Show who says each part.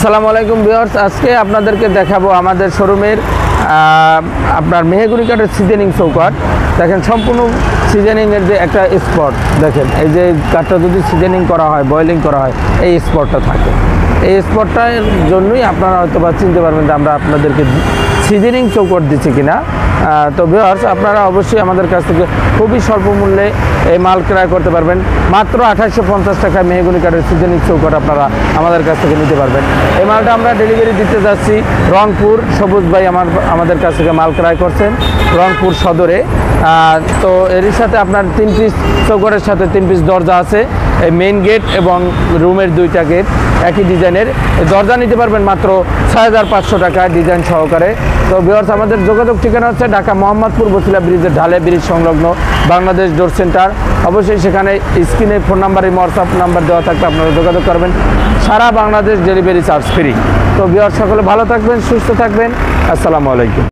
Speaker 1: আসসালামু আলাইকুম ভিউয়ার্স, আজকে আপনাদেরকে দেখাবো আমাদের শোরুমের আপনার মেহগনি কাঠের সিজনিং চৌকাঠ। দেখেন সম্পূর্ণ সিজনিংয়ের যে একটা স্পট, দেখেন এই যে কাঠটা যদি সিজনিং করা হয়, বয়েলিং করা হয়, এই স্পটটা থাকে। এই স্পটটার জন্যই আপনারা হয়তো বা চিনতে পারবেন যে আমরা আপনাদেরকে সিজনিং চৌকাঠ দিচ্ছি কিনা। তো ভিউয়ার্স, আপনারা অবশ্যই আমাদের কাছ থেকে খুবই স্বল্প মূল্যে এই মাল ক্রয় করতে পারবেন। মাত্র 2850 টাকায় মেহগনি কাঠের সিজনিং চৌকাঠ আপনারা আমাদের কাছ থেকে নিতে পারবেন। এই মালটা আমরা ডেলিভারি দিতে যাচ্ছি রংপুর। সবুজ ভাই আমাদের কাছ থেকে মাল ক্রয় করছেন রংপুর সদরে। তো এরই সাথে আপনার 3 পিস চৌকাঠের সাথে 3 পিস দরজা আছে। এই মেইন গেট এবং রুমের 2টা গেট একই ডিজাইনের। এই দরজা নিতে পারবেন মাত্র 6500 টাকায় ডিজাইন সহকারে। তো ভিউয়ার্স, আমাদের যোগাযোগ ঠিকানা হচ্ছে ঢাকা মোহাম্মদপুর বছিলা ব্রিজের ঢালে ব্রিজ সংলগ্ন বাংলাদেশ ডোর সেন্টার। অবশ্যই সেখানে স্ক্রিনে ফোন নাম্বার এবং হোয়াটসঅ্যাপ নাম্বার দেওয়া থাকলে আপনারা যোগাযোগ করবেন। সারা বাংলাদেশ ডেলিভারি চার্জ ফ্রি। তো ভিউয়ার্স, সকলে ভালো থাকবেন, সুস্থ থাকবেন। আসসালামু আলাইকুম।